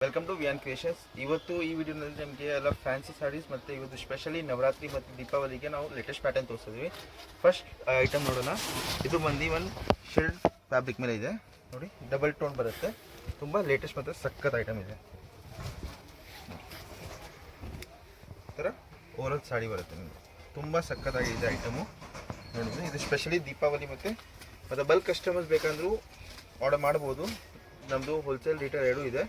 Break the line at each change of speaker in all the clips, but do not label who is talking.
Welcome to ವಿಯಾನ್ creations. ಇವತ್ತು ಈ ವಿಡಿಯೋನಲ್ಲಿ ನಮಗೆ ಎಲ್ಲ ಫ್ಯಾನ್ಸಿ ಸ್ಯಾರೀಸ್ ಮತ್ತು ಇವತ್ತು ಸ್ಪೆಷಲಿ ನವರಾತ್ರಿ ಮತ್ತು ದೀಪಾವಳಿಗೆ ನಾವು ಲೇಟೆಸ್ಟ್ ಪ್ಯಾಟರ್ನ್ ತೋರಿಸಿದ್ವಿ. ಫಸ್ಟ್ ಐಟಮ್ ನೋಡೋಣ. ಇದು ಬಂದು ಒಂದು ಶೆಲ್ಡ್ ಫ್ಯಾಬ್ರಿಕ್ ಮೇಲೆ ಇದೆ ನೋಡಿ, ಡಬಲ್ ಟೋನ್ ಬರುತ್ತೆ, ತುಂಬ ಲೇಟೆಸ್ಟ್ ಮತ್ತು ಸಖತ್ ಐಟಮ್ ಇದೆ. ಈ ಥರ ಓವರಾಲ್ ಸಾಡಿ ಬರುತ್ತೆ ನಿಮಗೆ, ತುಂಬ ಸಖತ್ತಾಗಿದೆ ಐಟಮು ನೋಡಿದ್ರೆ. ಇದು ಸ್ಪೆಷಲಿ ದೀಪಾವಳಿ ಮತ್ತು ಬಲ್ಕ್ ಕಸ್ಟಮರ್ಸ್ ಬೇಕಂದ್ರೂ ಆರ್ಡರ್ ಮಾಡ್ಬೋದು. ನಮ್ಮದು ಹೋಲ್ಸೇಲ್ ರಿಟೇಲ್ ಎರಡೂ ಇದೆ.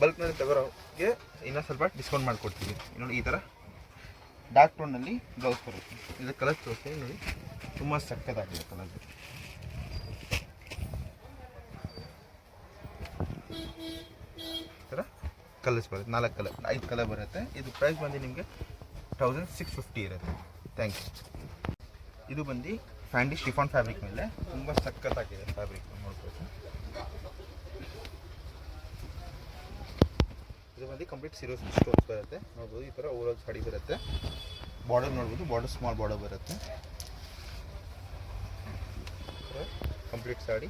ಬಲ್ಕ್ನಲ್ಲಿ ತಗೋರೋಗೆ ಇನ್ನೂ ಸ್ವಲ್ಪ ಡಿಸ್ಕೌಂಟ್ ಮಾಡಿಕೊಡ್ತೀವಿ ನೋಡಿ. ಈ ಥರ ಡಾರ್ಕ್ ಟೋನಲ್ಲಿ ಬ್ಲೌಸ್ ಬರುತ್ತೆ. ಇದು ಕಲರ್ ತೋರಿಸ್ತೀವಿ ನೋಡಿ, ತುಂಬ ಸಕ್ಕತ್ತಾಗಿದೆ ಕಲರ್. ಈ ಥರ ಕಲರ್ಸ್ ಬರುತ್ತೆ, 4 ಕಲರ್ 5 ಕಲರ್ ಬರುತ್ತೆ. ಇದು ಪ್ರೈಸ್ ಬಂದು ನಿಮಗೆ 1650 ಇರುತ್ತೆ. Thank you. ಇದು ಬಂದು ಫ್ಯಾಂಡಿ ಶಿಫಾನ್ ಫ್ಯಾಬ್ರಿಕ್ ಮೇಲೆ ತುಂಬ ಸಕ್ಕತ್ತಾಗಿದೆ ಫ್ಯಾಬ್ರಿಕ್ ನೋಡ್ಬೋದು. ಇದು ಬಂದು ಕಂಪ್ಲೀಟ್ ಸಿರೋ ಸ್ಟೋನ್ಸ್ ಬರುತ್ತೆ ನೋಡ್ಬೋದು. ಈ ಥರ ಓವರಾಲ್ ಸಾಡಿ ಬರುತ್ತೆ. ಬಾರ್ಡರ್ ನೋಡ್ಬೋದು, ಬಾರ್ಡರ್ ಸ್ಮಾಲ್ ಬಾರ್ಡರ್ ಬರುತ್ತೆ. ಕಂಪ್ಲೀಟ್ ಸಾಡಿ,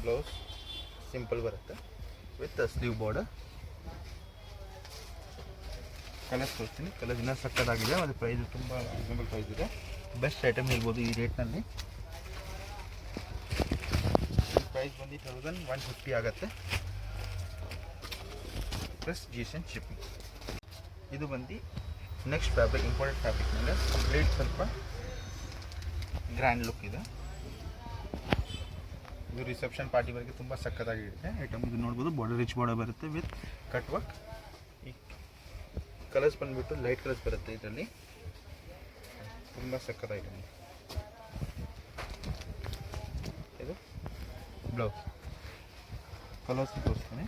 ಬ್ಲೌಸ್ ಸಿಂಪಲ್ ಬರುತ್ತೆ ವಿತ್ ಸ್ಲೀವ್ ಬಾರ್ಡರ್. ಕಲರ್ಸ್ ತೋರಿಸ್ತೀನಿ. ಕಲರ್ ಇನ್ನೂ ಸಕ್ಕತ್ತಾಗಿದೆ ಮತ್ತು ಪ್ರೈಸ್ ತುಂಬ ರೀಸನಬಲ್ ಪ್ರೈಸ್ ಇದೆ. ಬೆಸ್ಟ್ ಐಟಮ್ ಹೇಳ್ಬೋದು ಈ ರೇಟ್ನಲ್ಲಿ. ಪ್ರೈಸ್ ಬಂದು 1150 ಆಗುತ್ತೆ ಪ್ಲಸ್ GST ಶಿಪ್ಪಿಂಗ್. ಇದು ಬಂದು ನೆಕ್ಸ್ಟ್ ಫ್ಯಾಬ್ರಿಕ್, ಇಂಪಾರ್ಟೆಂಟ್ ಫ್ಯಾಬ್ರಿಕ್ ಮೇಲೆ ಕಂಪ್ಲೀಟ್ ಸ್ವಲ್ಪ ಗ್ರ್ಯಾಂಡ್ ಲುಕ್ ಇದೆ. ಇದು ರಿಸೆಪ್ಷನ್ ಪಾರ್ಟಿವರೆಗೆ ತುಂಬ ಸಕ್ಕತ್ತಾಗಿರುತ್ತೆ ಐಟಮ್. ಇದು ನೋಡ್ಬೋದು, ಬಾರ್ಡರ್ ರಿಚ್ ಬಾರ್ಡರ್ ಬರುತ್ತೆ ವಿತ್ ಕಟ್ ವರ್ಕ್. ಈ ಕಲರ್ಸ್ ಬಂದುಬಿಟ್ಟು ಲೈಟ್ ಕಲರ್ಸ್ ಬರುತ್ತೆ ಇದರಲ್ಲಿ, ತುಂಬ ಸಕ್ಕತ್ತ ಐಟಮ್. ಇದು ಬ್ಲೌಸ್ ಕಲರ್ಸ್ ತೋರಿಸ್ತೀನಿ.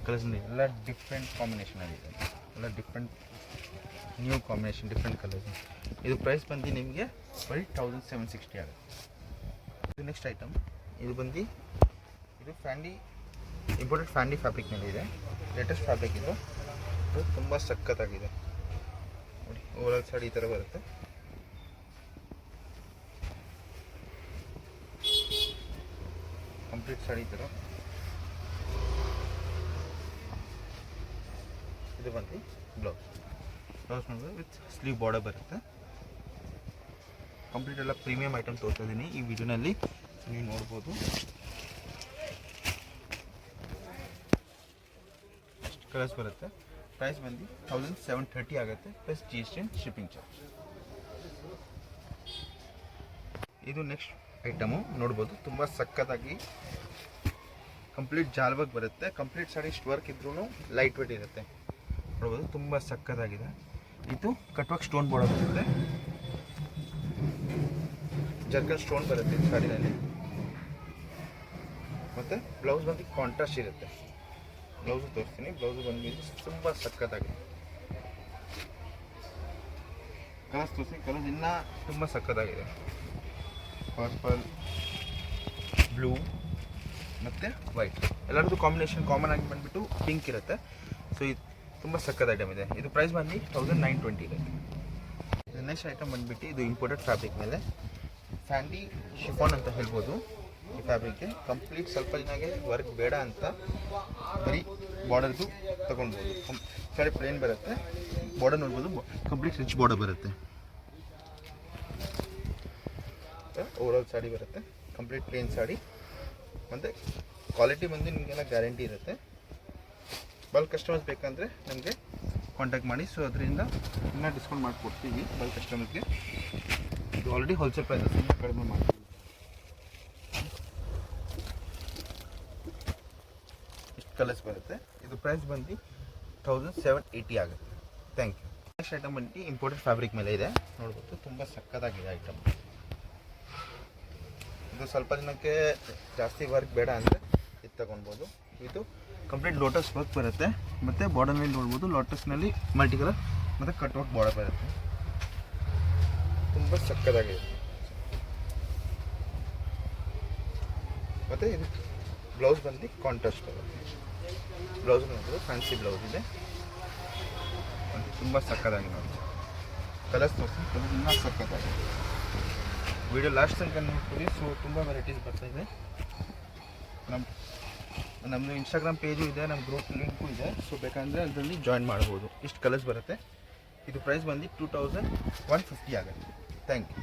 ಕಲರ್ಸ್ ಎಲ್ಲ ಡಿಫ್ರೆಂಟ್ ಕಾಂಬಿನೇಷನ್ ಆಗಿದೆ, ಎಲ್ಲ different new combination, different colours. ಇದು ಪ್ರೈಸ್ ಬಂದು ನಿಮಗೆ ಬರೀ 1760 ಆಗುತ್ತೆ. ಇದು ನೆಕ್ಸ್ಟ್ ಐಟಮ್. ಇದು ಬಂದು ಇದು ಫ್ಯಾಂಡಿ ಇಂಪೋರ್ಟೆಡ್ ಫ್ಯಾಂಡಿ ಫ್ಯಾಬ್ರಿಕ್ ಮೇಲೆ ಇದೆ. ಲೇಟೆಸ್ಟ್ ಫ್ಯಾಬ್ರಿಕ್ ಇದು ತುಂಬ ಸಕ್ಕತ್ತಾಗಿದೆ ನೋಡಿ. ಓವರಾಲ್ ಸಾಡಿ ಈ ಥರ ಬರುತ್ತೆ. ಕಂಪ್ಲೀಟ್ ಸಾಡಿ ಈ ಥರ. ಇದು ಬಂದು ಬ್ಲೌಸ್ ನೋಡಿದ್ರೆ ವಿತ್ ಸ್ಲೀವ್ ಬಾರ್ಡರ್ ಬರುತ್ತೆ. ಕಂಪ್ಲೀಟ್ ಎಲ್ಲ ಪ್ರೀಮಿಯಂ ಐಟಮ್ ತೋರಿಸ್ತಾ ಇದ್ದೀನಿ ಈ ವಿಡಿಯೋನಲ್ಲಿ, ನೀವು ನೋಡ್ಬೋದು. ಕಲರ್ಸ್ ಬರುತ್ತೆ. ಪ್ರೈಸ್ ಬಂದು 1730 ಆಗುತ್ತೆ ಪ್ಲಸ್ GST ಶಿಪ್ಪಿಂಗ್ ಚಾರ್ಜ್. ಇದು ನೆಕ್ಸ್ಟ್ ಐಟಮು ನೋಡ್ಬೋದು, ತುಂಬ ಸಕ್ಕತ್ತಾಗಿ ಕಂಪ್ಲೀಟ್ ಜಾಲ್ ವರ್ಕ್ ಬರುತ್ತೆ. ಕಂಪ್ಲೀಟ್ ಸಾಡಿ ಇಷ್ಟು ವರ್ಕ್ ಇದ್ರೂ ಲೈಟ್ ವೇಟ್ ಇರುತ್ತೆ ನೋಡ್ಬೋದು, ತುಂಬ ಸಕ್ಕತ್ತಾಗಿದೆ. ಇದು ಕಟ್ ವರ್ಕ್ ಸ್ಟೋನ್ ಬಾರ್ಡರ್ ಬರುತ್ತೆ, ಜರ್ಕನ್ ಸ್ಟೋನ್ ಬರುತ್ತೆ ಸಾಡಿನಲ್ಲಿ. ಮತ್ತು ಬ್ಲೌಸ್ ಬಂದು ಕಾಂಟ್ರಾಸ್ಟ್ ಇರುತ್ತೆ. ಬ್ಲೌಸು ತೋರಿಸ್ತೀನಿ. ಬ್ಲೌಸು ಬಂದ್ಬಿಟ್ಟು ತುಂಬ ಸಕ್ಕತ್ತಾಗಿದೆ. ಕಲರ್ಸ್ ತೋರಿಸಿ. ಕಲರ್ಸ್ ಇನ್ನೂ ತುಂಬ ಸಕ್ಕತ್ತಾಗಿದೆ. ಪರ್ಪಲ್, ಬ್ಲೂ ಮತ್ತು ವೈಟ್ ಎಲ್ಲರದ್ದು ಕಾಂಬಿನೇಷನ್ ಕಾಮನ್ ಆಗಿ ಬಂದುಬಿಟ್ಟು ಪಿಂಕ್ ಇರುತ್ತೆ. ಸೊ ಇದು ತುಂಬ ಸಕ್ಕತ್ ಐಟಮ್ ಇದೆ. ಇದು ಪ್ರೈಸ್ ಬಂದು 1920 ಇರುತ್ತೆ. ಇದು ನೆಕ್ಸ್ಟ್ ಐಟಮ್ ಬಂದುಬಿಟ್ಟು ಇದು ಇಂಪೋರ್ಟೆಡ್ ಫ್ಯಾಬ್ರಿಕ್ ಮೇಲೆ ಫ್ಯಾಂಡಿ ಶಿಫಾನ್ ಅಂತ ಹೇಳ್ಬೋದು. ಈ ಫ್ಯಾಬ್ರಿಕ್ಗೆ ಕಂಪ್ಲೀಟ್ ಸ್ವಲ್ಪ ದಿನಾಗೆ ವರ್ಕ್ ಬೇಡ ಅಂತ ಬರೀ ಬಾರ್ಡರ್ದು ತೊಗೊಳ್ಬೋದು. ಸಾರಿ ಪ್ಲೇನ್ ಬರುತ್ತೆ, ಬಾರ್ಡರ್ ನೋಡ್ಬೋದು, ಕಂಪ್ಲೀಟ್ ರಿಚ್ ಬಾರ್ಡರ್ ಬರುತ್ತೆ. ಓವರಾಲ್ ಸಾಡಿ ಬರುತ್ತೆ, ಕಂಪ್ಲೀಟ್ ಪ್ಲೇನ್ ಸಾಡಿ. ಮತ್ತು ಕ್ವಾಲಿಟಿ ಬಂದು ನಿಮಗೆಲ್ಲ ಗ್ಯಾರಂಟಿ ಇರುತ್ತೆ. ಬಲ್ಕ್ ಕಸ್ಟಮರ್ಸ್ ಬೇಕಂದರೆ ನಮಗೆ ಕಾಂಟ್ಯಾಕ್ಟ್ ಮಾಡಿ. ಸೊ ಅದರಿಂದ ಇನ್ನೂ ಡಿಸ್ಕೌಂಟ್ ಮಾಡಿಕೊಡ್ತೀವಿ ಬಲ್ಕ್ ಕಸ್ಟಮರ್ಸ್ಗೆ. ಇದು ಆಲ್ರೆಡಿ ಹೋಲ್ಸೇಲ್ ಪ್ರೈಸಸ್ ಇನ್ನೂ ಕಡಿಮೆ ಮಾಡ್ತೀವಿ. ಇಷ್ಟು ಕಲರ್ಸ್ ಬರುತ್ತೆ. ಇದು ಪ್ರೈಸ್ ಬಂದು 1780 ಆಗುತ್ತೆ. Thank you. ನೆಕ್ಸ್ಟ್ ಐಟಮ್ ಬಂದು ಇಂಪೋರ್ಟೆಡ್ ಫ್ಯಾಬ್ರಿಕ್ ಮೇಲೆ ಇದೆ ನೋಡ್ಬೋದು, ತುಂಬ ಸಕ್ಕತ್ತಾಗಿದೆ ಐಟಮ್. ಇದು ಸ್ವಲ್ಪ ದಿನಕ್ಕೆ ಜಾಸ್ತಿ ವರ್ಕ್ ಬೇಡ ಅಂದರೆ ಇದು ತಗೊಳ್ಬೋದು. ಇದು ಕಂಪ್ಲೀಟ್ ಲೋಟಸ್ ವರ್ಕ್ ಬರುತ್ತೆ ಮತ್ತು ಬಾರ್ಡರ್ನಲ್ಲಿ ನೋಡ್ಬೋದು, ಲೋಟಸ್ನಲ್ಲಿ ಮಲ್ಟಿ ಕಲರ್ ಮತ್ತು ಕಟ್ ವರ್ಕ್ ಬಾರ್ಡರ್ ಬರುತ್ತೆ. ತುಂಬ ಸಕ್ಕತ್ತಾಗಿದೆ. ಮತ್ತು ಇದು ಬ್ಲೌಸ್ ಬಂದು ಕಾಂಟ್ರಾಸ್ಟ್ ಬರುತ್ತೆ. ಬ್ಲೌಸ್ ನೋಡ್ಬೋದು, ಫ್ಯಾನ್ಸಿ ಬ್ಲೌಸ್ ಇದೆ, ತುಂಬ ಸಕ್ಕತ್ತಾಗಿ ನೋಡಿ. ಕಲರ್ಸ್ ತೋರಿಸಿ, ಕಲರ್ ಇನ್ನೂ ಸಕ್ಕತ್ತಾಗಿದೆ. ವಿಡಿಯೋ ಲಾಸ್ಟ್ ತನಕ ನೋಡ್ಕೊಳ್ಳಿ. ಸೊ ತುಂಬ ವೆರೈಟೀಸ್ ಬರ್ತಾಯಿದೆ. ನಮ್ಮದು ಇನ್ಸ್ಟಾಗ್ರಾಮ್ ಪೇಜು ಇದೆ, ನಮ್ಮ ಗ್ರೂಪ್ ಲಿಂಕು ಇದೆ. ಸೊ ಬೇಕಂದರೆ ಅದರಲ್ಲಿ ಜಾಯಿನ್ ಮಾಡ್ಬೋದು. ಇಷ್ಟು ಕಲರ್ಸ್ ಬರುತ್ತೆ. ಇದು ಪ್ರೈಸ್ ಬಂದು 2150 ಆಗುತ್ತೆ. Thank you.